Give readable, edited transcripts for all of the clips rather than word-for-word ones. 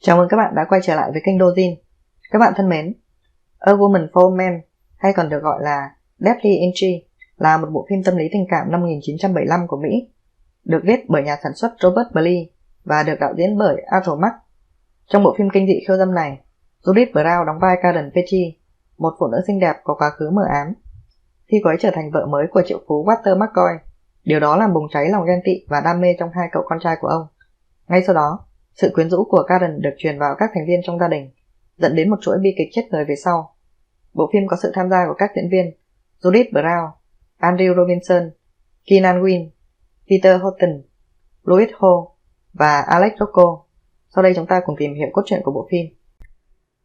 Chào mừng các bạn đã quay trở lại với kênh Dojin. Các bạn thân mến, A Woman for Men, hay còn được gọi là Deadly Entry, là một bộ phim tâm lý tình cảm năm 1975 của Mỹ, được viết bởi nhà sản xuất Robert Bly và được đạo diễn bởi Arthur Mark. Trong bộ phim kinh dị khiêu dâm này, Judith Brown đóng vai Karen Petty, một phụ nữ xinh đẹp có quá khứ mờ ám. Khi cô ấy trở thành vợ mới của triệu phú Walter McCoy, điều đó làm bùng cháy lòng ghen tị và đam mê trong hai cậu con trai của ông. Ngay sau đó, sự quyến rũ của Karen được truyền vào các thành viên trong gia đình, dẫn đến một chuỗi bi kịch chết người về sau. Bộ phim có sự tham gia của các diễn viên Judith Brown, Andrew Robinson, Keenan Wynn, Peter Houghton, Louis Ho và Alex Rocco. Sau đây chúng ta cùng tìm hiểu cốt truyện của bộ phim.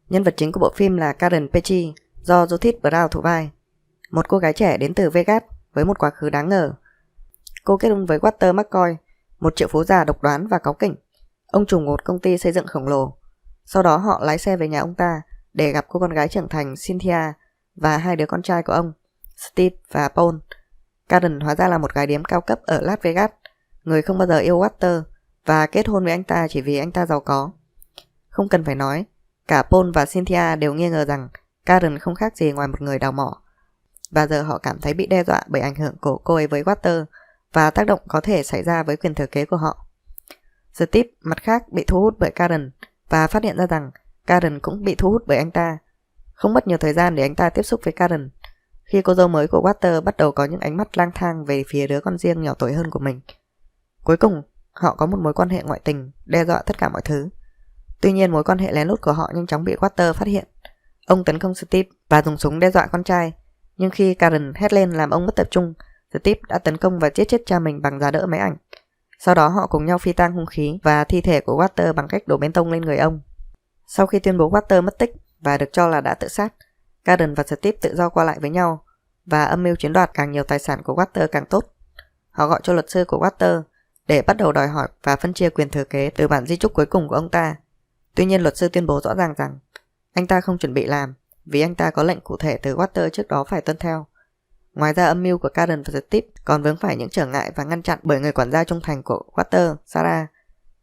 Nhân vật chính của bộ phim là Karen Petty, do Judith Brown thủ vai. Một cô gái trẻ đến từ Vegas với một quá khứ đáng ngờ. Cô kết hôn với Walter McCoy, một triệu phú già độc đoán và cáu kỉnh. Ông trùm một công ty xây dựng khổng lồ. Sau đó họ lái xe về nhà ông ta để gặp cô con gái trưởng thành Cynthia và hai đứa con trai của ông, Steve và Paul. Karen hóa ra là một gái điếm cao cấp ở Las Vegas, người không bao giờ yêu Walter và kết hôn với anh ta chỉ vì anh ta giàu có. Không cần phải nói, cả Paul và Cynthia đều nghi ngờ rằng Karen không khác gì ngoài một người đào mỏ. Và giờ họ cảm thấy bị đe dọa bởi ảnh hưởng của cô ấy với Walter và tác động có thể xảy ra với quyền thừa kế của họ. Steve mặt khác bị thu hút bởi Karen và phát hiện ra rằng Karen cũng bị thu hút bởi anh ta. Không mất nhiều thời gian để anh ta tiếp xúc với Karen, khi cô dâu mới của Walter bắt đầu có những ánh mắt lang thang về phía đứa con riêng nhỏ tuổi hơn của mình. Cuối cùng, họ có một mối quan hệ ngoại tình, đe dọa tất cả mọi thứ. Tuy nhiên mối quan hệ lén lút của họ nhanh chóng bị Walter phát hiện. Ông tấn công Steve và dùng súng đe dọa con trai, nhưng khi Karen hét lên làm ông mất tập trung, Steve đã tấn công và giết chết cha mình bằng giá đỡ máy ảnh. Sau đó họ cùng nhau phi tang hung khí và thi thể của Walter bằng cách đổ bê tông lên người ông. Sau khi tuyên bố Walter mất tích và được cho là đã tự sát, Karen và Steve tự do qua lại với nhau và âm mưu chiếm đoạt càng nhiều tài sản của Walter càng tốt. Họ gọi cho luật sư của Walter để bắt đầu đòi hỏi và phân chia quyền thừa kế từ bản di chúc cuối cùng của ông ta. Tuy nhiên luật sư tuyên bố rõ ràng rằng anh ta không chuẩn bị làm vì anh ta có lệnh cụ thể từ Walter trước đó phải tuân theo. Ngoài ra âm mưu của Karen và Steve còn vướng phải những trở ngại và ngăn chặn bởi người quản gia trung thành của Walter, Sarah,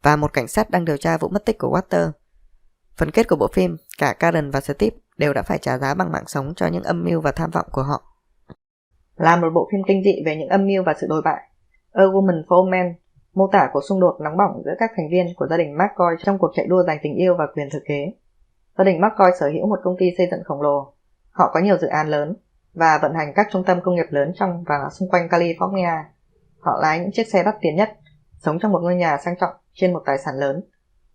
và một cảnh sát đang điều tra vụ mất tích của Walter. Phần kết của bộ phim, cả Karen và Steve đều đã phải trả giá bằng mạng sống cho những âm mưu và tham vọng của họ. Là một bộ phim kinh dị về những âm mưu và sự đồi bại, A Woman for Men mô tả cuộc xung đột nóng bỏng giữa các thành viên của gia đình McCoy trong cuộc chạy đua giành tình yêu và quyền thừa kế. Gia đình McCoy sở hữu một công ty xây dựng khổng lồ. Họ có nhiều dự án lớn và vận hành các trung tâm công nghiệp lớn trong và xung quanh California. Họ lái những chiếc xe đắt tiền nhất, sống trong một ngôi nhà sang trọng trên một tài sản lớn.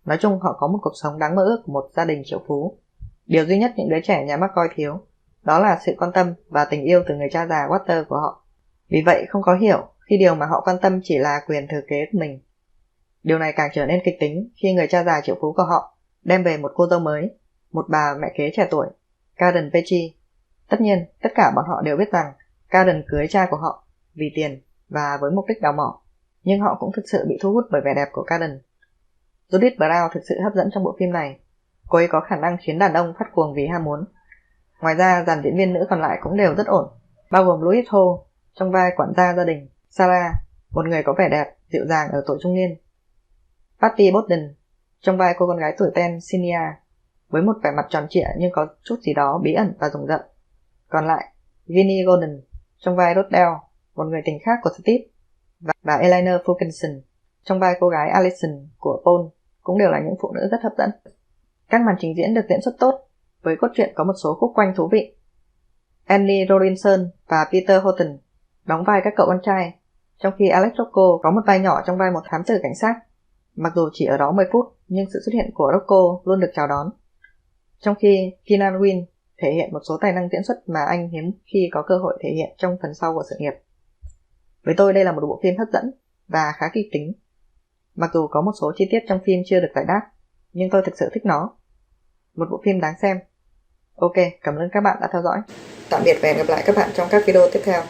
Nói chung họ có một cuộc sống đáng mơ ước của một gia đình triệu phú. Điều duy nhất những đứa trẻ nhà McCoy thiếu, đó là sự quan tâm và tình yêu từ người cha già Walter của họ. Vì vậy không có hiểu khi điều mà họ quan tâm chỉ là quyền thừa kế của mình. Điều này càng trở nên kịch tính khi người cha già triệu phú của họ đem về một cô dâu mới, một bà mẹ kế trẻ tuổi, Karen Petty. Tất nhiên, tất cả bọn họ đều biết rằng Karen cưới cha của họ vì tiền và với mục đích đào mỏ, nhưng họ cũng thực sự bị thu hút bởi vẻ đẹp của Karen. Judith Brown thực sự hấp dẫn trong bộ phim này. Cô ấy có khả năng khiến đàn ông phát cuồng vì ham muốn. Ngoài ra, dàn diễn viên nữ còn lại cũng đều rất ổn, bao gồm Louis Ho trong vai quản gia gia đình, Sarah, một người có vẻ đẹp, dịu dàng ở tuổi trung niên, Patty Bowden trong vai cô con gái tuổi teen Cynthia, với một vẻ mặt tròn trịa nhưng có chút gì đó bí ẩn và rùng rợn. Còn lại, Vinnie Golden trong vai Rodell, một người tình khác của Steve, và Eleanor Fulkinson trong vai cô gái Allison của Paul cũng đều là những phụ nữ rất hấp dẫn. Các màn trình diễn được diễn xuất tốt, với cốt truyện có một số khúc quanh thú vị. Andy Robinson và Peter Houghton đóng vai các cậu con trai, trong khi Alex Rocco có một vai nhỏ trong vai một thám tử cảnh sát. Mặc dù chỉ ở đó 10 phút, nhưng sự xuất hiện của Rocco luôn được chào đón. Trong khi Keenan Wynn thể hiện một số tài năng diễn xuất mà anh hiếm khi có cơ hội thể hiện trong phần sau của sự nghiệp. Với tôi đây là một bộ phim hấp dẫn và khá kịch tính. Mặc dù có một số chi tiết trong phim chưa được giải đáp, nhưng tôi thực sự thích nó. Một bộ phim đáng xem. Ok, cảm ơn các bạn đã theo dõi. Tạm biệt và hẹn gặp lại các bạn trong các video tiếp theo.